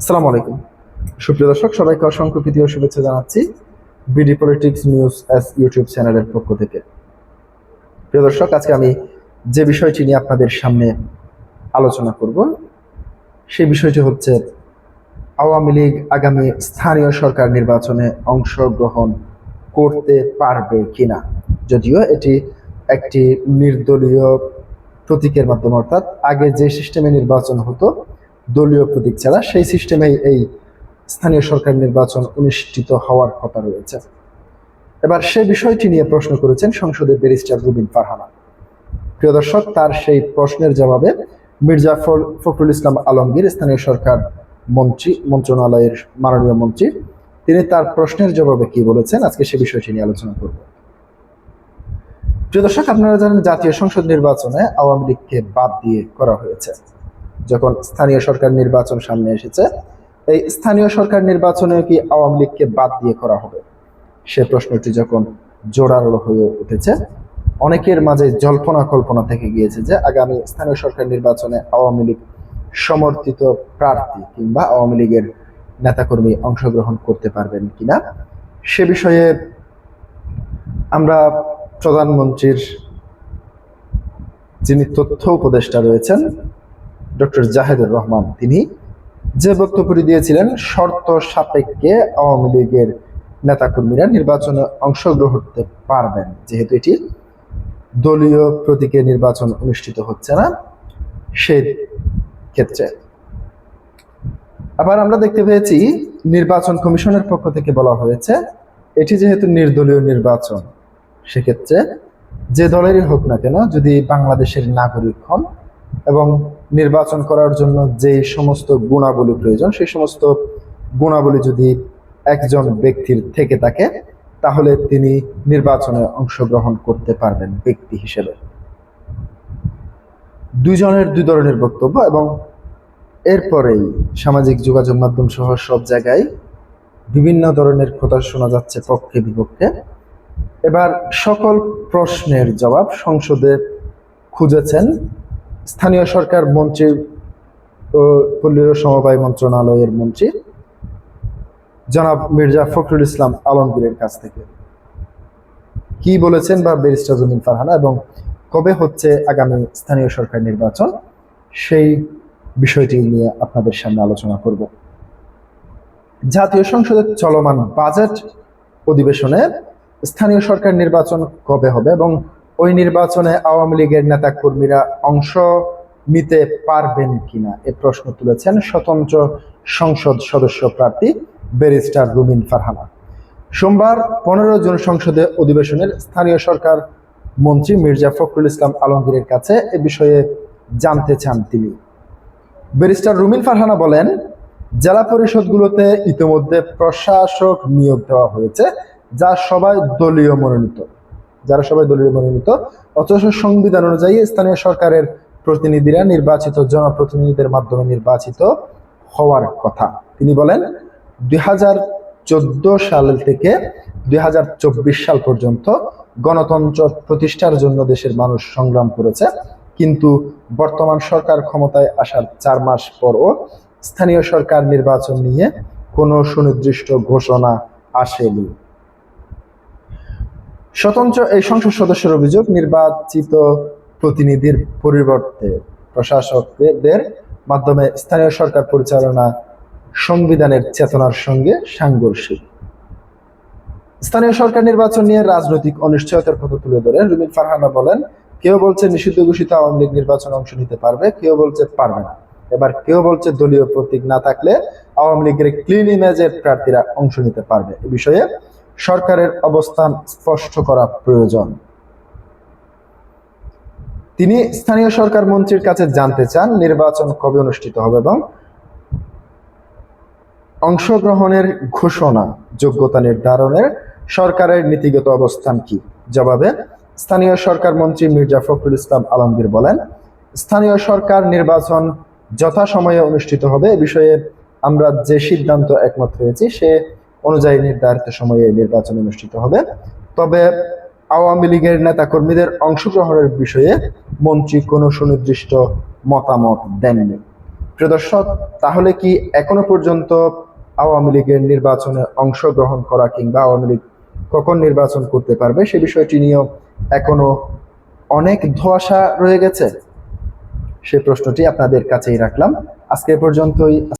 আসসালামু আলাইকুম সুপ্রিয় দর্শক, সবাইকে অসংখ্য প্রীতি ও শুভেচ্ছা জানাচ্ছি BD politics news S YouTube চ্যানেলের পক্ষ থেকে। প্রিয় দর্শক, আজকে আমি যে বিষয়টি নিয়ে আপনাদের সামনে আলোচনা করব সেই বিষয়টি হচ্ছে আওয়ামী লীগ আগামী স্থানীয় সরকার নির্বাচনে অংশগ্রহণ করতে পারবে কিনা। যদিও এটি একটি নির্দলীয় প্রতীকের মাধ্যমে, অর্থাৎ আগে যে সিস্টেমে নির্বাচন হতো দলীয় প্রতীক ছাড়া, সেই সিস্টেমেই এই স্থানীয় সরকার নির্বাচন অনুষ্ঠিত হওয়ার কথা রয়েছে। এবার সেই বিষয়টি নিয়ে প্রশ্ন করেছেন সংসদের ব্যারিস্টার রুবিন ফারহানা। প্রিয় দর্শক, তার সেই প্রশ্নের জবাবে মির্জা ফখরুল ইসলাম আলমগীর, স্থানীয় সরকার মন্ত্রণালয়ের মাননীয় মন্ত্রী, তিনি তার প্রশ্নের জবাবে কি বলেছেন, আজকে সে বিষয়টি নিয়ে আলোচনা করব। প্রিয় দর্শক, আপনারা জানেন জাতীয় সংসদ নির্বাচনে আওয়ামী লীগকে বাদ দিয়ে করা হয়েছে। যখন স্থানীয় সরকার নির্বাচন সামনে এসেছে, এই স্থানীয় সরকার নির্বাচনে কি আওয়ামী লীগকে বাদ দিয়ে করা হবে, সে প্রশ্নটি যখন জোরালো হয়ে উঠেছে, অনেকের মাঝে জল্পনা কল্পনা থেকে গিয়েছে যে আগামী স্থানীয় সরকার নির্বাচনে আওয়ামী লীগ সমর্থিত প্রার্থী কিংবা আওয়ামী লীগের নেতাকর্মী অংশগ্রহণ করতে পারবেন কিনা। সে বিষয়ে আমরা প্রধানমন্ত্রীর যিনি তথ্য উপদেষ্টা রয়েছেন ডক্টর জাহেদুর রহমান, তিনি যে বক্তব্যটি দিয়েছিলেন, শর্ত সাপেক্ষে আওয়ামী লীগের নেতাকর্মীরা নির্বাচনে অংশগ্রহণ করতে পারবেন, যেহেতু এটি দলীয় প্রতীকে নির্বাচন অনুষ্ঠিত হচ্ছে না সেই ক্ষেত্রে। আবার আমরা দেখতে পেয়েছি নির্বাচন কমিশনের পক্ষ থেকে বলা হয়েছে এটি যেহেতু নির্দলীয় নির্বাচন, সেক্ষেত্রে যে দলেরই হোক না কেন, যদি বাংলাদেশের নাগরিক হন এবং নির্বাচন করার জন্য যে সমস্ত গুণাবলী প্রয়োজন, সেই সমস্ত গুণাবলী যদি একজন ব্যক্তির থেকে থাকে, তাহলে তিনি নির্বাচনে অংশগ্রহণ করতে পারবেন ব্যক্তি হিসেবে। দুইজনের দুই ধরনের বক্তব্য, এবং এরপরেই সামাজিক যোগাযোগ মাধ্যম সহ সব জায়গায় বিভিন্ন ধরনের কথা শোনা যাচ্ছে পক্ষে বিপক্ষে। এবার সকল প্রশ্নের জবাব সংসদে খুঁজেছেন স্থানীয় সরকার মন্ত্রী ও পল্লী সমবায় মন্ত্রণালয়ের মন্ত্রী জনাব মির্জা ফখরুল ইসলাম আলমগীরের কাছ থেকে। কি বলেছেন বা ব্যারিস্টার রুবিন ফারহানা, এবং কবে হচ্ছে আগামী স্থানীয় সরকার নির্বাচন, সেই বিষয়টি নিয়ে আপনাদের সামনে আলোচনা করব। জাতীয় সংসদের চলমান বাজেট অধিবেশনে স্থানীয় সরকার নির্বাচন কবে হবে এবং ওই নির্বাচনে আওয়ামী লীগের নেতা কর্মীরা অংশ নিতে পারবেন কিনা, এ প্রশ্ন তুলেছেন স্বতন্ত্র সংসদ সদস্য প্রার্থী ব্যারিস্টার রুবিন ফারহানা। সোমবার 15 জুন সংসদে অধিবেশনের স্থানীয় সরকার মন্ত্রী মির্জা ফখরুল ইসলাম আলমগীরের কাছে এ বিষয়ে জানতে চান তিনি। ব্যারিস্টার রুবিন ফারহানা বলেন, জেলা পরিষদগুলোতে ইতিমধ্যে প্রশাসক নিয়োগ দেওয়া হয়েছে, যারা সবাই দলীয় মনোনীত, অথচ সংবিধান অনুযায়ী স্থানীয় সরকারের প্রতিনিধিরা নির্বাচিত জনপ্রতিনিধিদের মাধ্যমে নির্বাচিত হওয়ার কথা। তিনি বলেন, 2014 সাল থেকে 2024 সাল পর্যন্ত গণতন্ত্র প্রতিষ্ঠার জন্য দেশের মানুষ সংগ্রাম করেছে, কিন্তু বর্তমান সরকার ক্ষমতায় আসার 4 মাস পরও স্থানীয় সরকার নির্বাচন নিয়ে কোনো সুনির্দিষ্ট ঘোষণা আসেনি। স্বতন্ত্র এই সংসদ সদস্যের অভিযোগ, নির্বাচিত প্রতিনিধির পরিবর্তে প্রশাসকদের মাধ্যমে স্থানীয় সরকার পরিচালনা সংবিধানের চেতনার সঙ্গে সাংঘর্ষিক। স্থানীয় সরকার নির্বাচন নিয়ে রাজনৈতিক অনিশ্চয়তার কথা তুলে ধরে রুবিন ফারহানা বলেন, কেউ বলছে নিষিদ্ধ ঘোষিত আওয়ামী লীগ নির্বাচনে অংশ নিতে পারবে, কেউ বলছে পারবে না, এবার কেউ বলছে দলীয় প্রতীক না থাকলে আওয়ামী লীগের ক্লিন ইমেজের প্রার্থীরা অংশ নিতে পারবে। এ বিষয়ে সরকারের অবস্থান স্পষ্ট করা প্রয়োজন। তিনি স্থানীয় সরকার মন্ত্রীর কাছে জানতে চান নির্বাচন কবে অনুষ্ঠিত হবে এবং অংশগ্রহণের ঘোষণা, যোগ্যতা নির্ধারণের সরকারের নীতিগত অবস্থান কি। জবাবে স্থানীয় সরকার মন্ত্রী মির্জা ফখরুল ইসলাম আলমগীর বলেন, স্থানীয় সরকার নির্বাচন যথাসময়ে অনুষ্ঠিত হবে। এ বিষয়ে আমরা যে সিদ্ধান্ত একমত হয়েছি সে অনুযায়ী নির্ধারিত সময়ে নির্বাচন অনুষ্ঠিত হবে। তবে আওয়ামী লীগের নেতাকর্মীদের অংশগ্রহণের বিষয়ে মন্ত্রী কোনো সুনির্দিষ্ট মতামত দেননি। প্রিয় দর্শক, তাহলে কি এখনো পর্যন্ত আওয়ামী লীগের নির্বাচনে অংশগ্রহণ করা কিংবা আওয়ামী লীগ কখন নির্বাচন করতে পারবে সে বিষয়টি নিয়েও এখনো অনেক ধোঁয়াশা রয়ে গেছে? সে প্রশ্নটি আপনাদের কাছেই রাখলাম। আজকে পর্যন্তই।